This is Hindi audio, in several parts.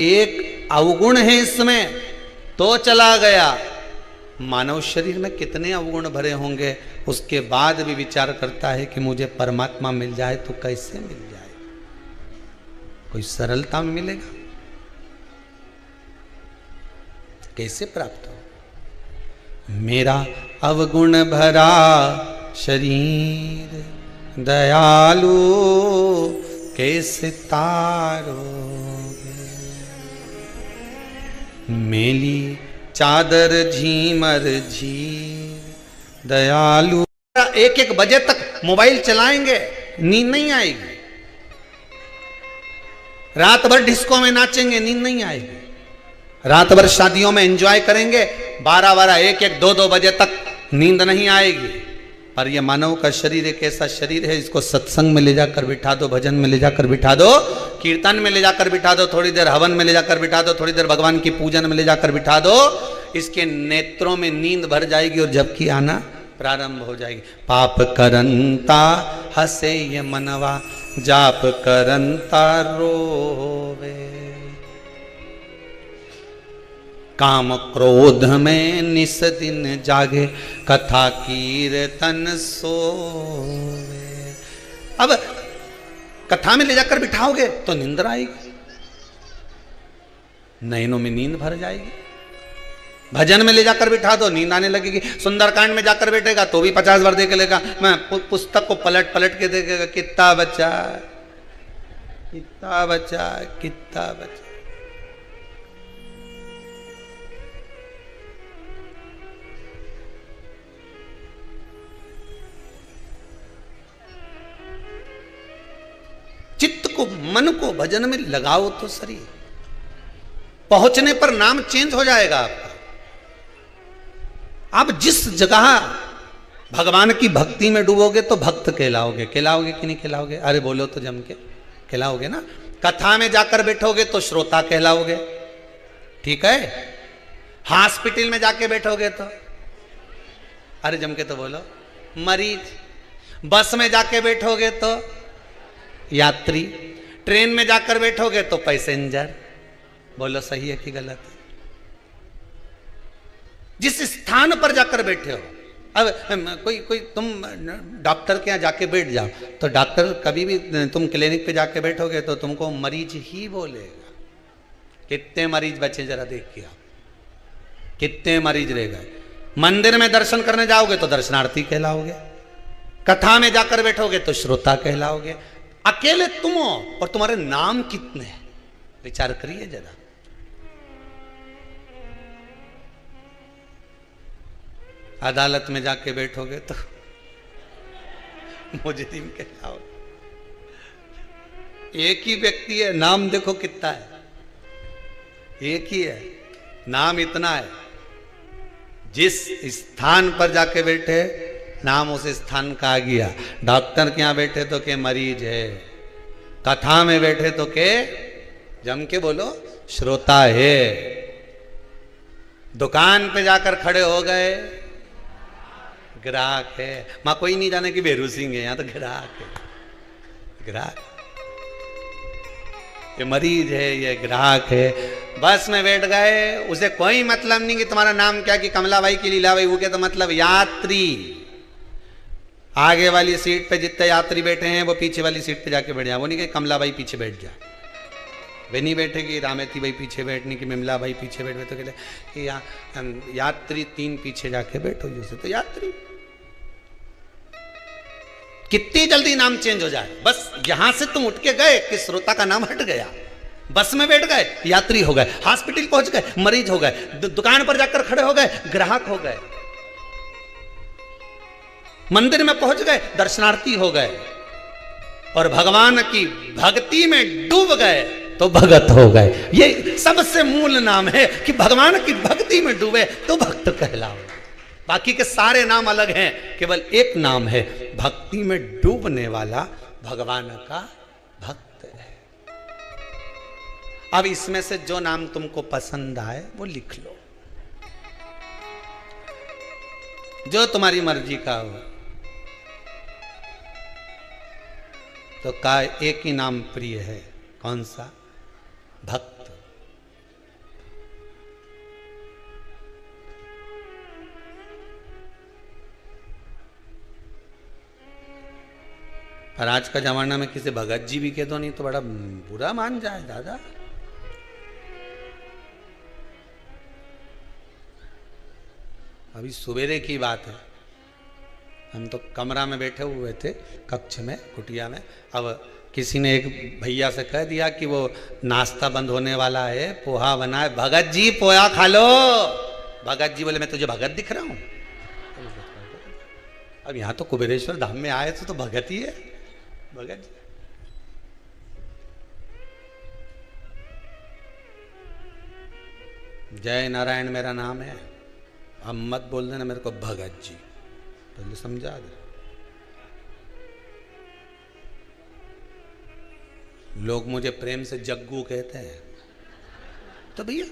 एक अवगुण है इसमें तो चला गया। मानव शरीर में कितने अवगुण भरे होंगे, उसके बाद भी विचार करता है कि मुझे परमात्मा मिल जाए तो कैसे मिल जाए, कोई सरलता में मिलेगा, कैसे प्राप्त हो। मेरा अवगुण भरा शरीर दयालु कैसे तारोगे, मेली चादर झीमर झीर दयालु। एक एक बजे तक मोबाइल चलाएंगे, नींद नहीं आएगी। रात भर डिस्को में नाचेंगे, नींद नहीं आएगी। रात भर शादियों में एंजॉय करेंगे, 12-12, 1-1, 2-2 बजे तक नींद नहीं आएगी। पर यह मानव का शरीर एक ऐसा शरीर है, इसको सत्संग में ले जाकर बिठा दो, भजन में ले जाकर बिठा दो, कीर्तन में ले जाकर बिठा दो, थोड़ी देर हवन में ले जाकर बिठा दो, थोड़ी देर भगवान की पूजन में ले जाकर बिठा दो, इसके नेत्रों में नींद भर जाएगी और झपकी आना प्रारंभ हो जाएगी। पाप करंता हसे ये मनवा, जाप करंता रोवे, काम क्रोध में निस दिन जागे, कथा कीर्तन सोवे। अब कथा में ले जाकर बिठाओगे तो नींद आएगी, नैनों में नींद भर जाएगी। भजन में ले जाकर बिठा दो, नींद आने लगेगी। सुंदरकांड में जाकर बैठेगा तो भी 50 बार देख लेगा, मैं पुस्तक को पलट पलट के देखेगा, कितना बचा कितना बचा कितना बचा। चित्त को, मन को भजन में लगाओ तो सही, पहुंचने पर नाम चेंज हो जाएगा आपका। आप जिस जगह भगवान की भक्ति में डूबोगे तो भक्त कहलाओगे। कहलाओगे कि नहीं कहलाओगे? अरे बोलो तो जम के, कहलाओगे ना। कथा में जाकर बैठोगे तो श्रोता कहलाओगे, ठीक है। हॉस्पिटल में जाके बैठोगे तो, अरे जम के तो बोलो, मरीज। बस में जाके बैठोगे तो यात्री, ट्रेन में जाकर बैठोगे तो पैसेंजर। बोलो सही है कि गलत है? जिस स्थान पर जाकर बैठे हो, अब कोई तुम डॉक्टर के यहाँ जाके बैठ जाओ तो डॉक्टर कभी भी, तुम क्लिनिक पे जाके बैठोगे तो तुमको मरीज ही बोलेगा। कितने मरीज बचे जरा देख के आओ, कितने मरीज रह गए। मंदिर में दर्शन करने जाओगे तो दर्शनार्थी कहलाओगे, कथा में जाकर बैठोगे तो श्रोता कहलाओगे। अकेले तुम हो और तुम्हारे नाम कितने हैं, विचार करिए जरा। अदालत में जाके बैठोगे तो मुजरिम कहलाओगे। एक ही व्यक्ति है, नाम देखो कितना है, एक ही है, नाम इतना है। जिस स्थान पर जाके बैठे नाम उस स्थान का आ गया। डॉक्टर के यहाँ बैठे तो के मरीज है, कथा में बैठे तो के, जम के बोलो, श्रोता है। दुकान पे जाकर खड़े हो गए, ग्राहक है। मां कोई नहीं जाने कि बेरू सिंह है, यहां तो ग्राहक है, ग्राहक। ये मरीज है, ये ग्राहक है। बस में बैठ गए, उसे कोई मतलब नहीं कि तुम्हारा नाम क्या, कि कमलाबाई की लीलाबाई, वो क्या तो मतलब यात्री। आगे वाली सीट पे जितने यात्री बैठे हैं वो पीछे वाली सीट पे जाके बैठ जाए। वो नहीं कि कमलाबाई पीछे बैठ जा, वे नहीं बैठेगी रामेती भाई पीछे बैठने की, मिमला भाई पीछे बैठे तो कहते कि यात्री 3 पीछे जाके बैठो, जैसे तो यात्री। कितनी जल्दी नाम चेंज हो जाए। बस यहां से तुम उठ के गए कि श्रोता का नाम हट गया, बस में बैठ गए यात्री हो गए, हॉस्पिटल पहुंच गए मरीज हो गए, दुकान पर जाकर खड़े हो गए ग्राहक हो गए, मंदिर में पहुंच गए दर्शनार्थी हो गए, और भगवान की भक्ति में डूब गए तो भगत हो गए। ये सबसे मूल नाम है कि भगवान की भक्ति में डूबे तो भक्त कहलाओ। बाकी के सारे नाम अलग हैं, केवल एक नाम है, भक्ति में डूबने वाला भगवान का भक्त है। अब इसमें से जो नाम तुमको पसंद आए वो लिख लो, जो तुम्हारी मर्जी का हो। तो का एक ही नाम प्रिय है, कौन सा? भक्त। और आज का जमाना में किसी भगत जी भी कह दो नहीं तो बड़ा बुरा मान जाए दादा। अभी सवेरे की बात है, हम तो कमरा में बैठे हुए थे, कक्ष में, कुटिया में। अब किसी ने एक भैया से कह दिया कि वो नाश्ता बंद होने वाला है, पोहा बना है, भगत जी पोहा खा लो। भगत जी बोले मैं तुझे भगत दिख रहा हूं? अब यहां तो कुबेरेश्वर धाम में आए तो भगत ही है, भगत जी। जय नारायण मेरा नाम है, अब मत बोल देना मेरे को भगत जी, पहले समझा दे। लोग मुझे प्रेम से जग्गू कहते हैं, तो भैया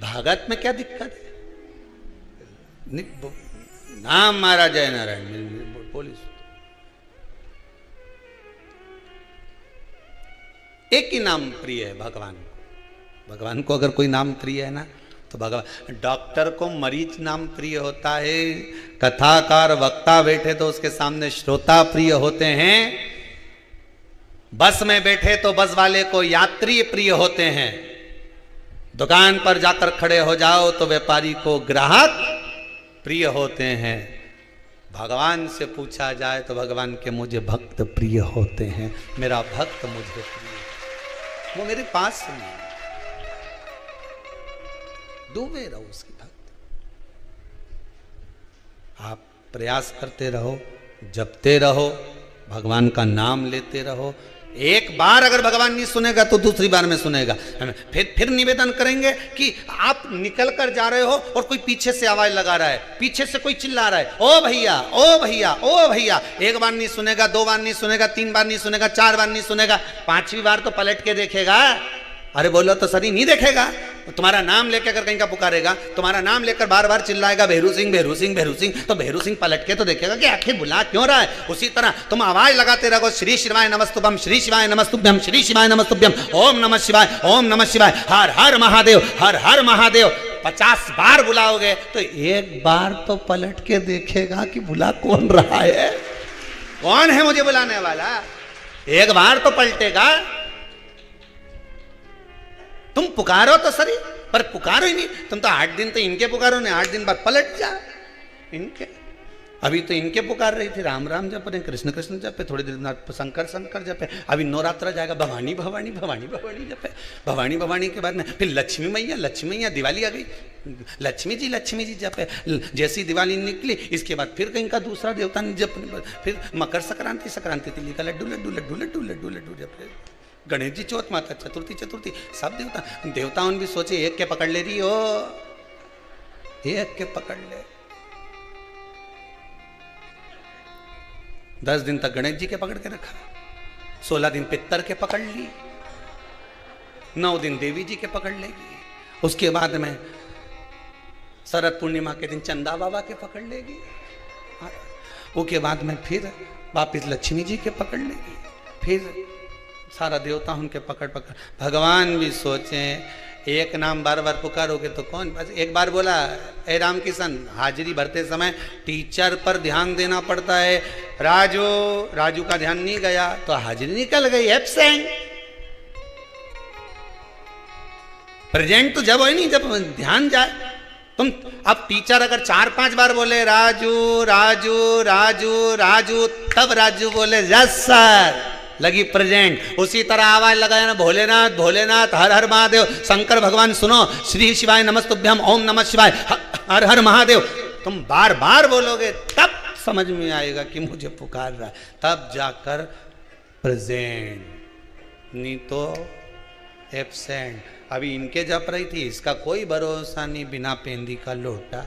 भगत में क्या दिक्कत है? नाम मारा जय नारायण पुलिस। एक ही नाम प्रिय है भगवान को। भगवान को अगर कोई नाम प्रिय है ना तो भगवान। डॉक्टर को मरीज नाम प्रिय होता है, कथाकार वक्ता बैठे तो उसके सामने श्रोता प्रिय होते हैं, बस में बैठे तो बस वाले को यात्री प्रिय होते हैं, दुकान पर जाकर खड़े हो जाओ तो व्यापारी को ग्राहक प्रिय होते हैं। भगवान से पूछा जाए तो भगवान के मुझे भक्त प्रिय होते हैं, मेरा भक्त मुझे प्रिय, वो मेरे पास नहीं, डूबे रहो उसकी भक्त। आप प्रयास करते रहो, जपते रहो, भगवान का नाम लेते रहो। एक बार अगर भगवान नहीं सुनेगा तो दूसरी बार में सुनेगा। फिर निवेदन करेंगे कि आप निकल कर जा रहे हो और कोई पीछे से आवाज लगा रहा है, पीछे से कोई चिल्ला रहा है, ओ भैया ओ भैया ओ भैया। एक बार नहीं सुनेगा, दो बार नहीं सुनेगा, तीन बार नहीं सुनेगा, चार बार नहीं सुनेगा, पांचवी बार तो पलट के देखेगा। अरे बोलो तो सही, नहीं देखेगा। तुम्हारा नाम लेकर अगर कहीं का पुकारेगा, तुम्हारा नाम लेकर बार बार चिल्लाएगा भेरू सिंह भेरू सिंह भेरू सिंह, तो भेरू सिंह पलट के तो देखेगा कि आखिर बुला क्यों रहा है। उसी तरह तुम आवाज लगाते रहो, श्री शिवाय नमस्तुभ्यम, श्री शिवाय नमस्तुभ्यम, श्री शिवाय नमस्तुभ्यम, ओम नमः शिवाय, ओम नमः शिवाय, हर हर महादेव, हर हर महादेव। 50 बार बुलाओगे तो एक बार तो पलट के देखेगा कि बुला कौन रहा है, कौन है मुझे बुलाने वाला। एक बार तो पलटेगा। तुम पुकारो तो सही, पर पुकारो ही नहीं। तुम तो 8 दिन तो इनके पुकारो नहीं, 8 दिन बाद पलट जा इनके। अभी तो इनके पुकार रही थी, राम राम जप रहे, कृष्ण कृष्ण जपे, थोड़ी देर बाद शंकर शंकर जपे। अभी नवरात्रा जाएगा, भवानी भवानी भवानी भवानी जपे। भवानी भवानी के बाद में फिर लक्ष्मी मैया, लक्ष्मी मैया, दिवाली आ गई, लक्ष्मी जी जपे। जैसी दिवाली निकली इसके बाद फिर कहीं का दूसरा देवता ने जप, फिर मकर संक्रांति, संक्रांति तिली का लड्डू लड्डू लड्डू लड्डू लड्डू लड्डू जपे। गणेश जी चौथ, माता चतुर्थी चतुर्थी, सब देवता। देवताओं भी सोचे एक के पकड़ ले रही हो, एक के पकड़ ले। 10 दिन तक गणेश जी के पकड़ के रखा, 16 दिन पितर के पकड़ ली, 9 दिन देवी जी के पकड़ लेगी, उसके बाद में शरद पूर्णिमा के दिन चंदा बाबा के पकड़ लेगी, उसके बाद में फिर वापिस लक्ष्मी जी के पकड़ लेगी, फिर सारा देवता उनके पकड़ पकड़। भगवान भी सोचे एक नाम बार बार पुकारोगे तो कौन। बस एक बार बोला, ए राम किशन, हाजिरी भरते समय टीचर पर ध्यान देना पड़ता है। राजू, राजू का ध्यान नहीं गया तो हाजिरी निकल गई, एब्सेंट। प्रेजेंट तो जब हो नहीं, जब ध्यान जाए। तुम अब टीचर अगर 4-5 बार बोले राजू राजू राजू राजू, तब राजू बोले यस सर, लगी प्रेजेंट। उसी तरह आवाज लगाया ना, भोलेनाथ भोलेनाथ, हर हर महादेव, शंकर भगवान सुनो, श्री शिवाय नमस्तुभ्यम, ओम नमः शिवाय, हर हर महादेव। तुम बार बार बोलोगे तब समझ में आएगा कि मुझे पुकार रहा है, तब जाकर प्रेजेंट, नहीं तो एब्सेंट। अभी इनके जप रही थी, इसका कोई भरोसा नहीं, बिना पेंदी का लोटा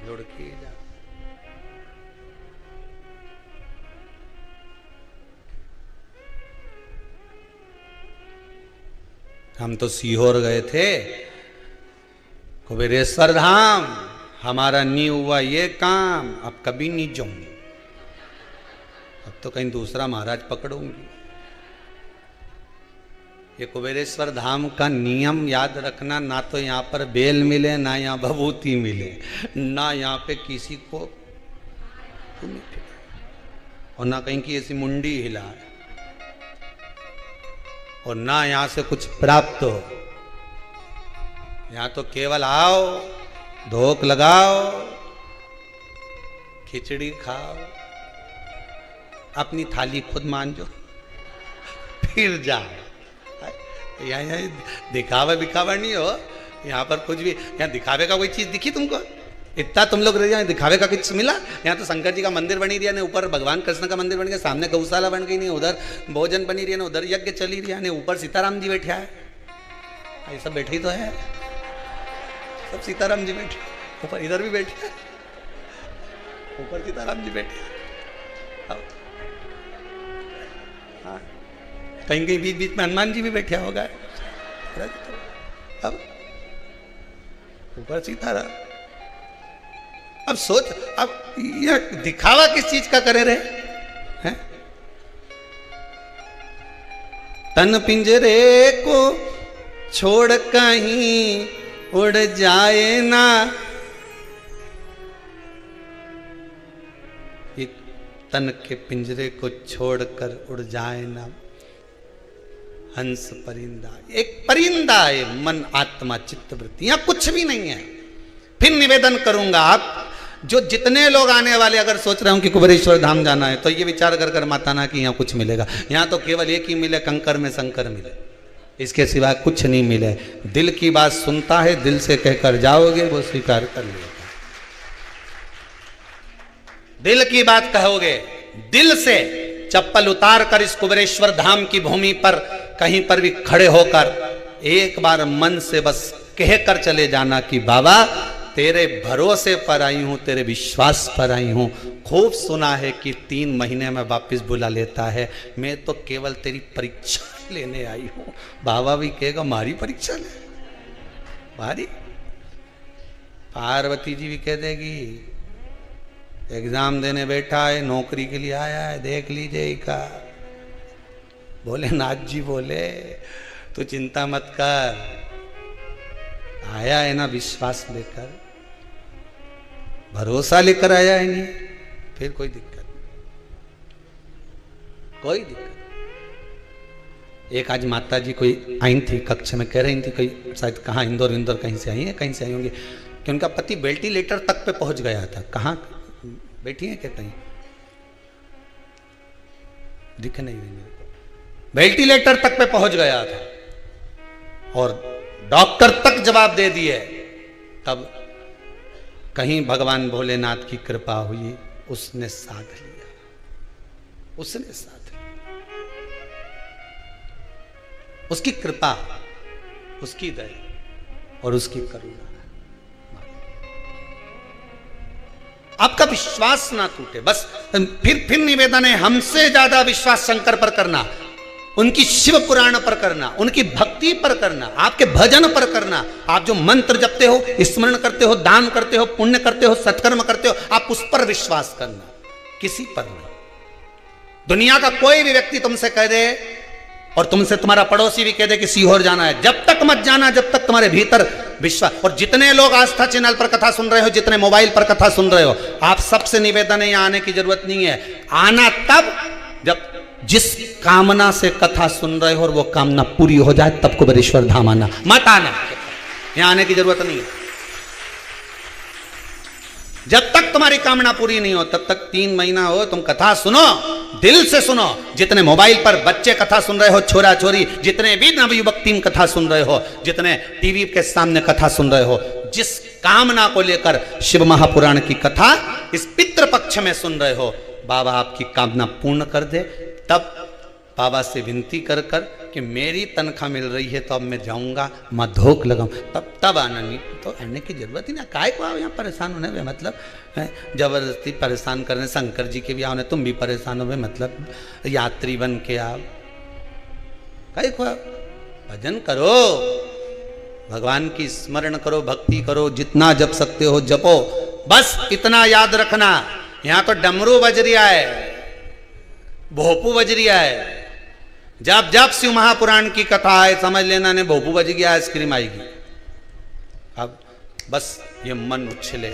लुढ़की जा। हम तो सीहोर गए थे, कुबेरेश्वर धाम, हमारा नहीं हुआ ये काम, अब कभी नहीं जाऊंगी, अब तो कहीं दूसरा महाराज पकड़ूंगी। ये कुबेरेश्वर धाम का नियम याद रखना, ना तो यहाँ पर बेल मिले, ना यहाँ भभूति मिले, ना यहाँ पे किसी को और ना कहीं की ऐसी मुंडी हिलाए और ना यहां से कुछ प्राप्त हो। यहां तो केवल आओ, धोख लगाओ, खिचड़ी खाओ, अपनी थाली खुद मांजो, फिर जाओ। यहाँ दिखावा बिखावा नहीं हो, यहाँ पर कुछ भी, यहाँ दिखावे का कोई चीज दिखी तुमको? इतना तुम लोग रह, दिखावे का कुछ मिला? यहाँ तो शंकर जी का मंदिर बनी रहा, ऊपर भगवान कृष्ण का मंदिर बन गया, सामने गौशाला बन गई, नहीं उधर भोजन बनी रही है, उधर यज्ञ चली रही है, ऊपर सीताराम जी बैठा है। ये सब बैठे ही तो है, सब सीताराम जी बैठे ऊपर, इधर भी बैठे हैं, ऊपर सीताराम जी बैठे। हाँ, कहीं कहीं बीच बीच में हनुमान जी भी बैठे होगा। अब ऊपर सीताराम। अब सोच, अब यह दिखावा किस चीज का करे रहे हैं? तन पिंजरे को छोड़ कहीं उड़ जाए ना, ये तन के पिंजरे को छोड़कर उड़ जाए ना हंस परिंदा। एक परिंदा है मन, आत्मा, चित्त, वृत्ति, यहां कुछ भी नहीं है। फिर निवेदन करूंगा, आप जो जितने लोग आने वाले अगर सोच रहे हो कि कुबेरेश्वर धाम जाना है, तो ये विचार कर कर मत आना कि यहाँ कुछ मिलेगा। यहाँ तो केवल एक ही मिले, कंकर में शंकर मिले, इसके सिवा कुछ नहीं मिले। दिल की बात सुनता है, दिल से कहकर जाओगे, वो स्वीकार कर लेगा। दिल की बात कहोगे, दिल से चप्पल उतार कर इस कुबेरेश्वर धाम की भूमि पर कहीं पर भी खड़े होकर एक बार मन से बस कहकर चले जाना कि बाबा तेरे भरोसे पर आई हूं, तेरे विश्वास पर आई हूं। खूब सुना है कि 3 महीने में वापस बुला लेता है, मैं तो केवल तेरी परीक्षा लेने आई हूं। बाबा भी कहेगा मारी परीक्षा ले, मारी। पार्वती जी भी कह देगी एग्जाम देने बैठा है, नौकरी के लिए आया है, देख लीजिएगा। भोलेनाथ जी बोले तू चिंता मत कर, आया है ना विश्वास लेकर, भरोसा लेकर आया है, नहीं फिर कोई दिक्कत नहीं, कोई दिक्कत। एक आज माता जी कोई आई थी कक्ष में, कह रही थी कोई शायद कहाँ इंदौर इंदौर कहीं से आई है, कहीं से आई होंगी, कि उनका पति वेंटिलेटर तक पे पहुंच गया था। कहाँ बैठी है क्या? कहीं दिख नहीं रही मेरे को। वेंटिलेटर तक पे पहुंच गया था और डॉक्टर तक जवाब दे दिए। तब कहीं भगवान भोलेनाथ की कृपा हुई, उसने साथ लिया, उसने साथ लिया। उसकी कृपा, उसकी दया और उसकी करुणा। आपका विश्वास ना टूटे, बस फिर निवेदन है, हमसे ज्यादा विश्वास शंकर पर करना, उनकी शिव पुराण पर करना, उनकी भक्ति पर करना, आपके भजन पर करना। आप जो मंत्र जपते हो, स्मरण करते हो, दान करते हो, पुण्य करते हो, सत्कर्म करते हो, आप उस पर विश्वास करना, किसी पर नहीं। दुनिया का कोई भी व्यक्ति तुमसे कह दे, और तुमसे तुम्हारा पड़ोसी भी कह दे कि सीहोर जाना है, जब तक मत जाना जब तक तुम्हारे भीतर विश्वास। और जितने लोग आस्था चैनल पर कथा सुन रहे हो, जितने मोबाइल पर कथा सुन रहे हो, आप सबसे निवेदन है, यहां आने की जरूरत नहीं है। आना तब जब जिस कामना से कथा सुन रहे हो और वो कामना पूरी हो जाए, तब कुबेरेश्वर धाम आना, मत आना। यहां आने की जरूरत नहीं है। जब तक तुम्हारी कामना पूरी नहीं हो, तब तक 3 महीना हो, तुम कथा सुनो, दिल से सुनो। जितने मोबाइल पर बच्चे कथा सुन रहे हो, छोरा छोरी, जितने भी नवयुवक टीम कथा सुन रहे हो, जितने टीवी के सामने कथा सुन रहे हो, जिस कामना को लेकर शिव महापुराण की कथा इस पितृपक्ष में सुन रहे हो, बाबा आपकी कामना पूर्ण कर दे। तब बाबा से विनती कर कर कि मेरी तनख्वाह मिल रही है तो अब मैं जाऊंगा, मैं धोख लगाऊं, तब आना। नहीं तो आने की जरूरत ही ना, काय को आओ यहाँ परेशान होने में, मतलब जबरदस्ती परेशान करने। शंकर जी के भी आओ, तुम भी परेशान हो, मतलब यात्री बन के आओ, काय को आओ। भजन करो, भगवान की स्मरण करो, भक्ति करो, जितना जप सकते हो जपो। बस इतना याद रखना, यहां तो डमरू बज रिया है, भोपू बज रिया है। जब जब शिव महापुराण की कथा है, समझ लेना ने भोपू बज गया, आइसक्रीम आएगी। अब बस ये मन उछले,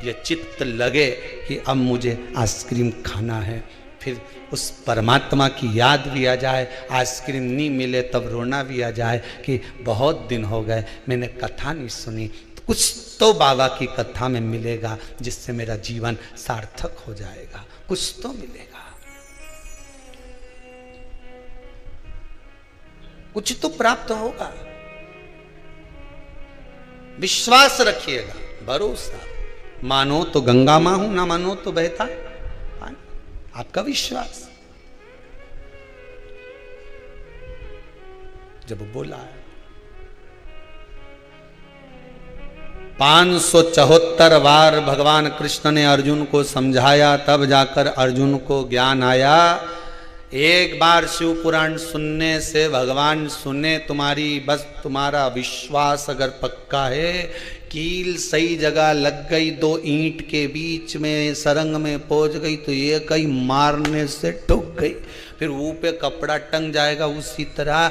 ये चित्त लगे कि अब मुझे आइसक्रीम खाना है, फिर उस परमात्मा की याद भी आ जाए, आइसक्रीम नहीं मिले तब रोना भी आ जाए कि बहुत दिन हो गए मैंने कथा नहीं सुनी, कुछ तो बाबा की कथा में मिलेगा जिससे मेरा जीवन सार्थक हो जाएगा, कुछ तो मिलेगा, कुछ तो प्राप्त होगा। विश्वास रखिएगा, भरोसा, मानो तो गंगा मां हूं, ना मानो तो बहता पानी। आपका विश्वास जब बोला है 574 बार भगवान कृष्ण ने अर्जुन को समझाया, तब जाकर अर्जुन को ज्ञान आया। एक बार शिव पुराण सुनने से भगवान सुने तुम्हारी, बस तुम्हारा विश्वास अगर पक्का है, कील सही जगह लग गई, 2 ईंट के बीच में सरंग में पहुंच गई तो ये कहीं मारने से ठुक गई, फिर मुंह पे कपड़ा टंग जाएगा, उसी तरह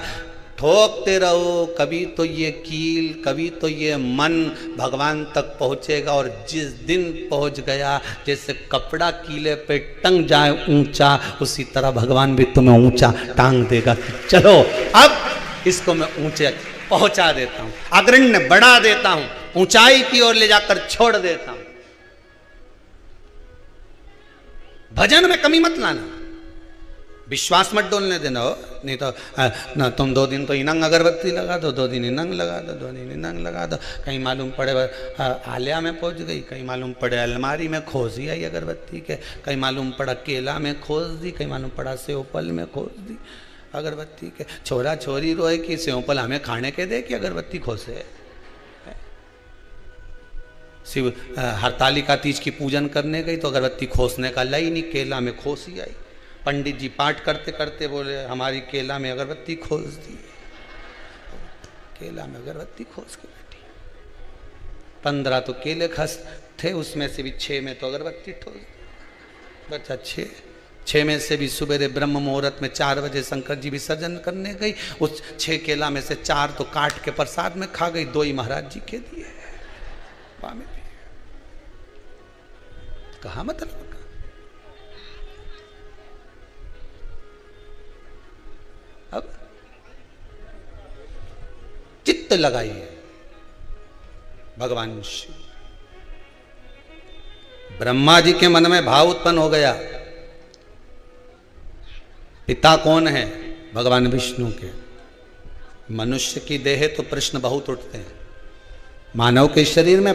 ठोकते रहो, कभी तो ये कील कभी तो ये मन भगवान तक पहुंचेगा। और जिस दिन पहुंच गया, जैसे कपड़ा कीले पे टंग जाए ऊंचा, उसी तरह भगवान भी तुम्हें ऊंचा टांग देगा। चलो अब इसको मैं ऊंचे पहुंचा देता हूं, अग्रण्य बढ़ा देता हूं, ऊंचाई की ओर ले जाकर छोड़ देता हूं। भजन में कमी मत लाना, विश्वास मत डोलने देना हो, नहीं तो ना तुम 2 दिन तो इनंग अगरबत्ती लगा दो, 2 दिन इनंग लगा दो, 2 दिन इनंग लगा दो, कहीं मालूम पड़े आलिया में पहुंच गई, कहीं मालूम पड़े अलमारी में खोज आई अगरबत्ती के, कहीं मालूम पड़ा केला में खोज दी, कहीं मालूम पड़ा सेवफल में खोज दी अगरबत्ती के। छोरा छोरी रोए कि सेवफल हमें खाने के दे कि अगरबत्ती खोसे। शिव हरतालिका तीज की पूजन करने गई तो अगरबत्ती खोसने का लाई नहीं, केला में खोसी आई। पंडित जी पाठ करते करते बोले हमारी केला में अगरबत्ती खोस दी, केला में अगरबत्ती खोस के बैठी। 15 तो केले खस थे, उसमें से भी 6 में तो अगरबत्ती ठोस दी। बच्चा 6 में से भी सुबेरे ब्रह्म मुहूर्त में 4 बजे शंकर जी विसर्जन करने गई, उस 6 केला में से 4 तो काट के प्रसाद में खा गई, 2 ही महाराज जी के दिए। कहा मतलब अब चित्त लगाइए भगवान शिव। ब्रह्मा जी के मन में भाव उत्पन्न हो गया, पिता कौन है? भगवान विष्णु के। मनुष्य की देह तो प्रश्न बहुत उठते हैं, मानव के शरीर में